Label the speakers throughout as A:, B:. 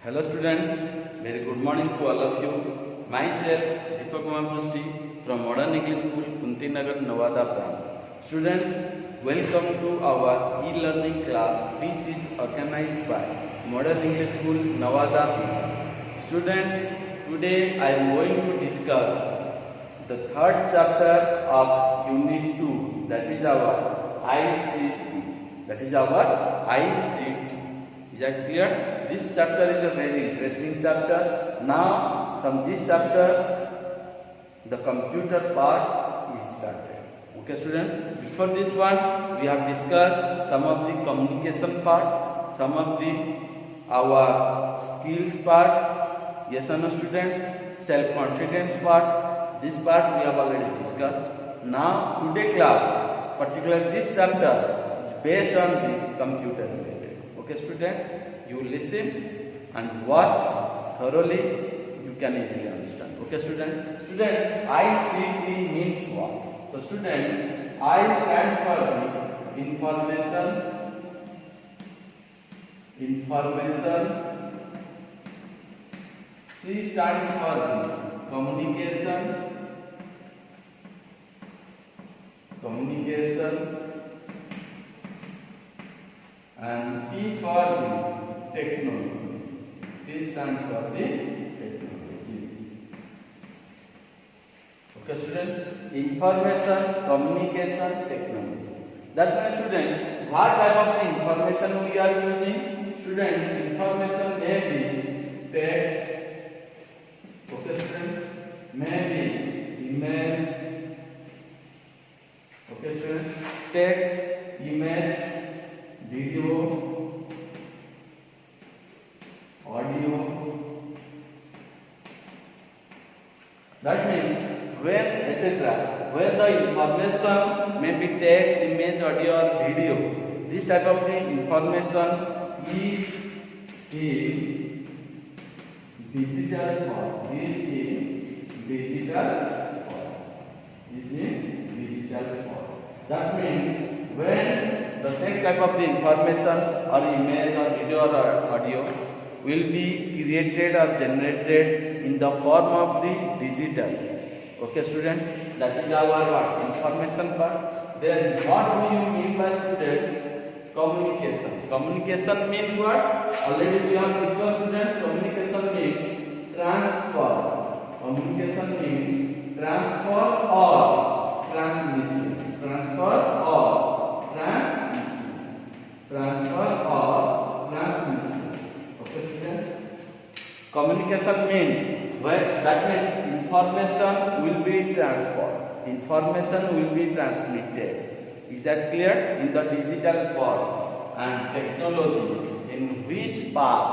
A: Hello students, very good morning to all of you. Myself Deepak Kumar Pusti from Modern English School, Kunti Nagar, Nawada branch. Students, welcome to our e-learning class which is organized by Modern English School, Nawada branch. Students, today I am going to discuss the third chapter of Unit 2, that is our ICT. That is our ICT. Is that clear? This chapter is a very interesting chapter. Now, from this chapter, the computer part is started. Okay, student. Before this one, we have discussed some of the communication part, some of the our skills part. Yes or no, students? Self-confidence part. This part we have already discussed. Now, today class, particularly this chapter, is based on the computer related. Okay, students, you listen and watch thoroughly, you can easily understand. Okay, students. Student, ICT means what? So, students, I stands for the information. C stands for the communication. And T for the technology. T stands for the technology. Okay, student. Information, communication, technology. That means, student, what type of the information we are using? Students, information may be text. Okay, students, may be image. Okay, students, text, image, video, audio. That means when etc. when the information may be text, image, audio or video, this type of the information is in digital form. That means when the next type of the information or image or video or audio will be created or generated in the form of the digital. Okay, student, that is our information part. Then what do you mean by student? Communication. Communication means what? Already we have discussed, students. Communication means transfer. Communication means transfer or transmission. Transfer or transmission. Okay, students. Communication means that means information will be transferred. Information will be transmitted. Is that clear? In the digital form. And technology, in which path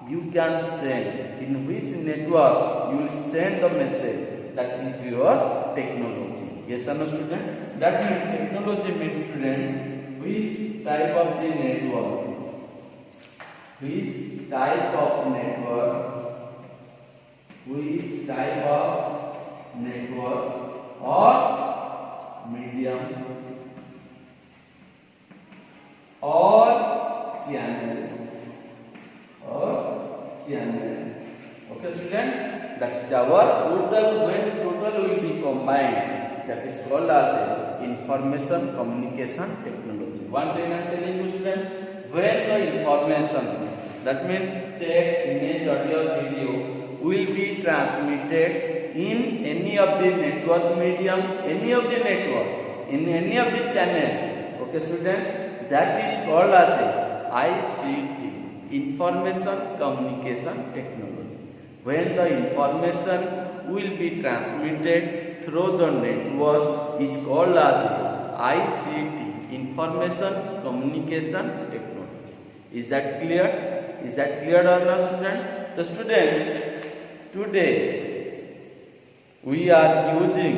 A: you can send, in which network you will send the message, that is your technology. Yes or no, student? That means technology means, students, which type of the network, which type of network or medium or channel. Okay, students, that is our total. When total will be combined, that is called as information communication technology. Once again I am telling you, students, when the information, that means text, image, audio, video, will be transmitted in any of the network medium, any of the network, in any of the channel. Okay, students, that is called as ICT, information communication technology. When the information will be transmitted through the network is called as ICT, information communication technology. Is that clear? Is that clear or not, student? The students, today we are using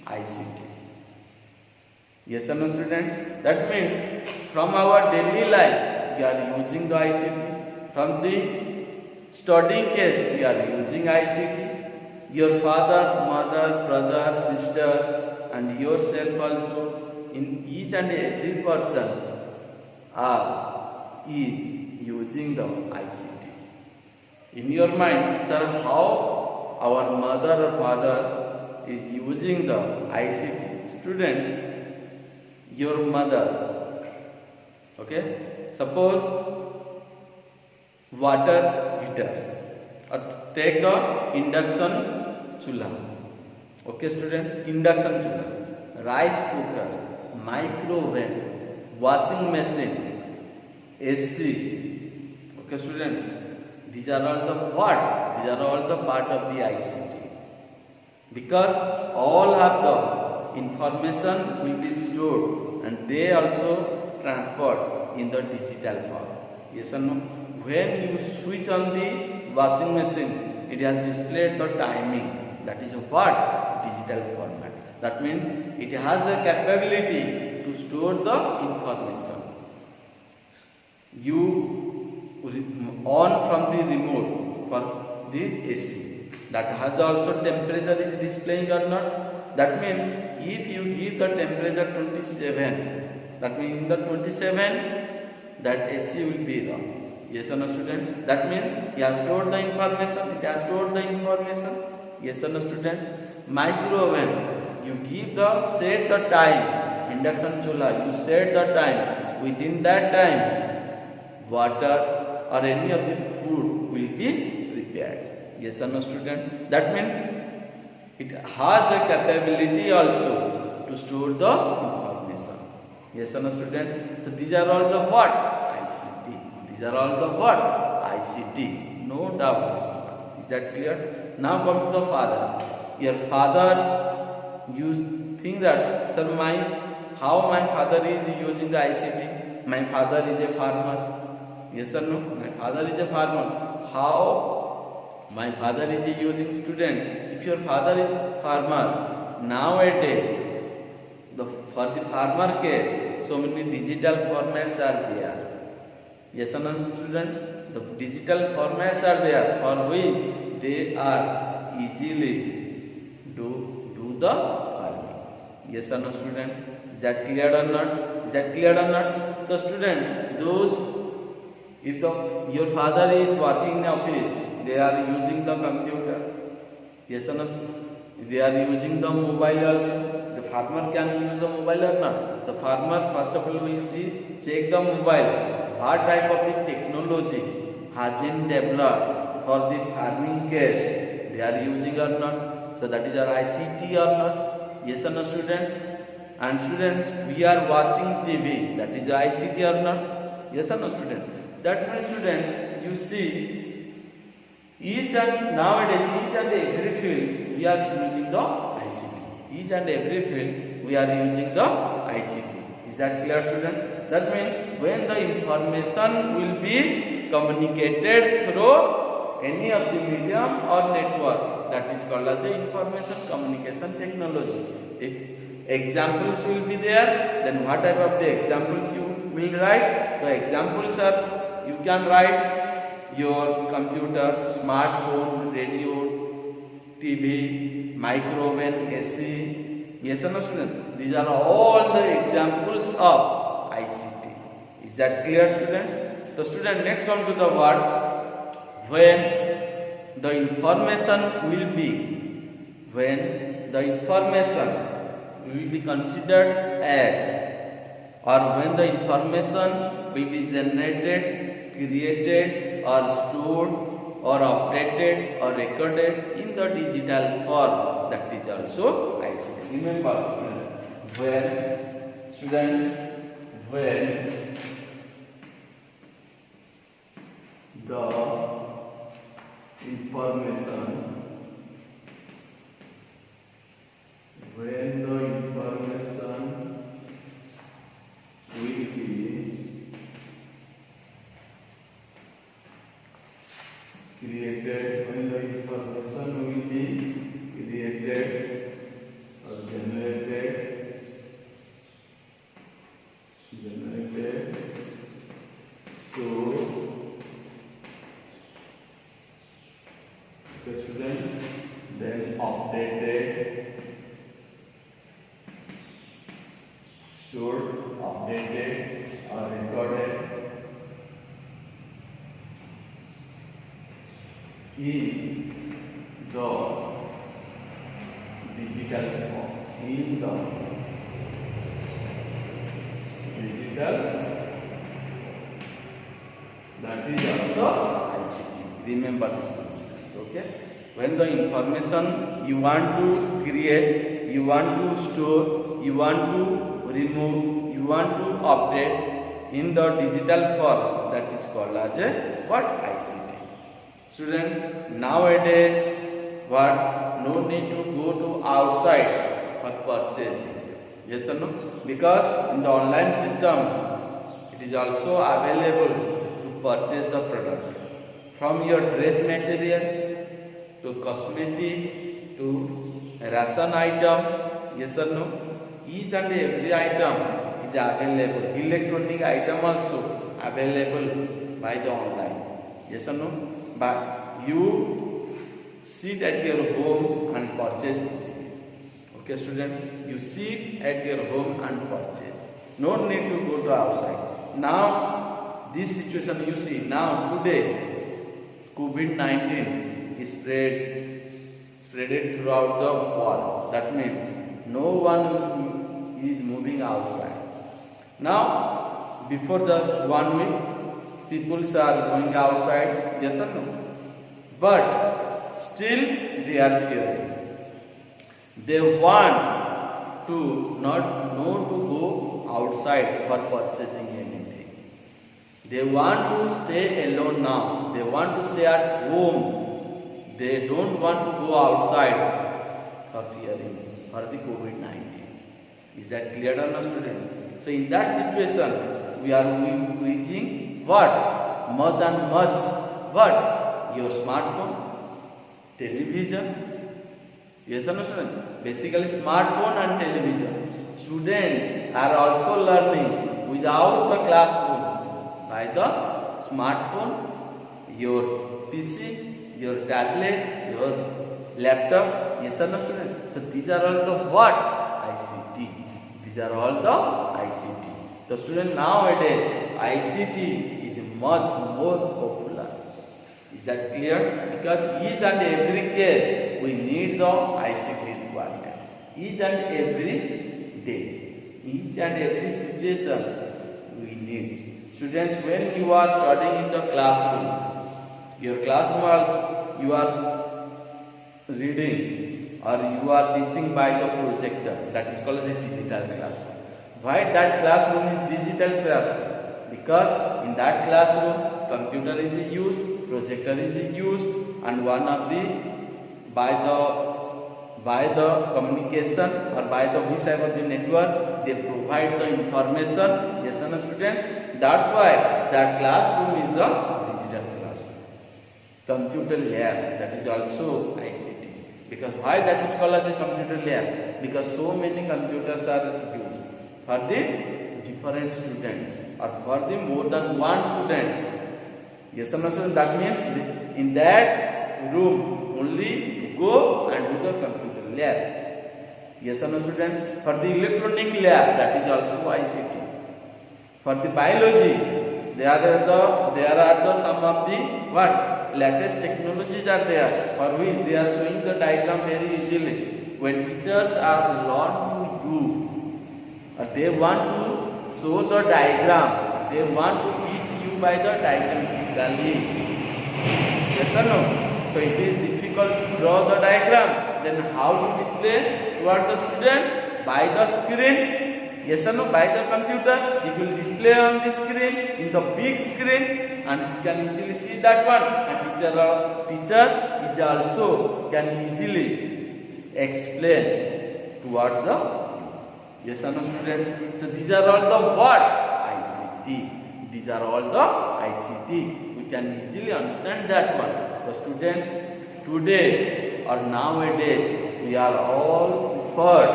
A: ICT. Yes or no, student? That means from our daily life we are using the ICT. From the studying case we are using ICT. Your father, mother, brother, sister and yourself also, in each and every person is using the ICT. In your mind, sir, how our mother or father is using the ICT? Students, your mother, okay, suppose water heater, or take the induction chulha. Okay students, induction chulha, rice cooker, microwave, washing machine, AC. Okay students, these are all the what? These are all the part of the ICT, because all of the information will be stored and they also transferred in the digital form. Yes or no? When you switch on the washing machine, it has displayed the timing. That is what? Digital format. That means it has the capability to store the information. You on from the remote for the AC. That has also temperature is displaying or not. That means if you give the temperature 27, that means in the 27 that AC will be the. Yes or no student? That means you have stored the information. It has stored the information. Yes or no students? Microwave, you give the set the time. Induction chula, you set the time. Within that time, water or any of the food will be prepared. Yes or no student? That means it has the capability also to store the information. Yes or no student? So these are all the what? ICT. These are all the what? ICT. No doubt. Is that clear? Now come to the father. Your father, you think that, sir, how my father is using the ICT? My father is a farmer. Yes or no? My father is a farmer. How my father is using? Student, if your father is farmer, nowadays for the farmer case, so many digital formats are there. Yes or no student? The digital formats are there for which they are easily do the farming. Yes or no students? Is that clear or not? Is that clear or not? So student, if your father is working in office, they are using the computer. Yes or no? They are using the mobile also. The farmer can use the mobile or not? The farmer first of all will check the mobile. What type of the technology has been developed for the farming case they are using or not? So that is our ICT or not? Yes or no students? And students, we are watching TV. That is ICT or not? Yes or no students? That means students, you see, nowadays each and every field we are using the ICT. Each and every field we are using the ICT. Is that clear student? That means when the information will be communicated through any of the medium or network, that is called as information communication technology. If examples will be there, then what type of the examples you will write? The examples are, you can write your computer, smartphone, radio, TV, microwave, AC. Yes or no student? These are all the examples of ICT. Is that clear students? So student, next come to the word when the information will be considered as, or when the information will be generated, created or stored or operated or recorded in the digital form, that is also ICT. Remember when students, when the information will be created, when the information will be created or generated, stored, okay students, then updated, stored, updated or recorded in the digital form. In the digital, that is also ICT. Remember this one, students. Okay. When the information you want to create, you want to store, you want to remove, you want to update in the digital form, that is called as a what? ICT. Students, nowadays what? No need to go to outside for purchasing. Yes or no? Because in the online system, it is also available to purchase the product from your dress material to cosmetic to ration item. Yes or no? Each and every item is available. Electronic item also available by the online. Yes or no? But you sit at your home and purchase it. Okay, student, you sit at your home and purchase. No need to go to outside. Now, this situation you see now today, COVID-19 is spreaded throughout the world. That means no one is moving outside. Now, before just 1 week, people are going outside. Yes or no? But still they are fearing. They want to not go outside for purchasing anything. They want to stay alone now. They want to stay at home. They don't want to go outside for fearing for the COVID-19. Is that clear or not, student? So in that situation, we are using what? Much and much what? Your smartphone, television. Yes or no, student? Basically smartphone and television. Students are also learning without the classroom by the smartphone, your PC, your tablet, your laptop. Yes or no, student? So these are all the what? ICT. These are all the ICT. The student nowadays ICT is much more popular. Is that clear? Because each and every case we need the ICT requirements. Each and every day, each and every situation we need. Students, when you are studying in the classroom, your classroom you are reading or you are teaching by the projector. That is called a digital classroom. Why that classroom is digital classroom? Because in that classroom, computer is used, projector is used, and one of the by the communication or by the whichever the network, they provide the information. Yes, no, student. That's why that classroom is the digital classroom. Computer lab, that is also ICT. Because why that is called as a computer lab? Because so many computers are used for the different students or for the more than one students. Yes, no, student. That means in that room only go and do the computer lab. Yes or no, student? For the electronic lab, that is also ICT. For the biology, there are some of the what latest technologies are there for which they are showing the diagram very easily. When teachers are learn to do, they want to show the diagram. They want to teach you by the diagrammatically. Yes or no? So it is difficult to draw the diagram. Then how to display towards the students? By the screen. Yes or no? By the computer. It will display on the screen, in the big screen, and you can easily see that one. And teacher is also can easily explain towards the. Yes or no, students? So these are all the what? ICT. These are all the ICT. We can easily understand that one. The students today or nowadays we are all for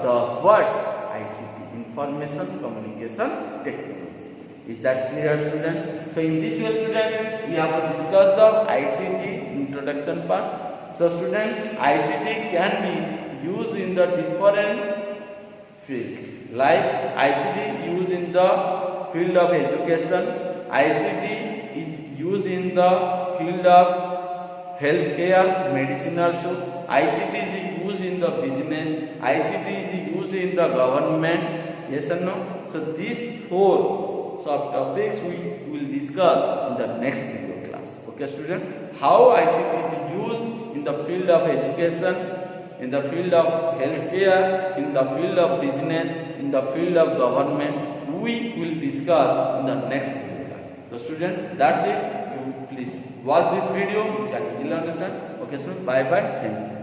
A: the what? ICT, information communication technology. Is that clear, student? So in this way, student, we have discussed the ICT introduction part. So student, ICT can be used in the different field. Like ICT used in the field of education, ICT is used in the field of healthcare, medicine also. ICT is used in the business. ICT is used in the government. Yes or no? So these four subtopics we will discuss in the next video class. Okay, student? How ICT is used in the field of education, in the field of healthcare, in the field of business, in the field of government, we will discuss in the next video class. So student, that's it. You please watch this video, you can easily understand. Okay, student, bye bye, thank you.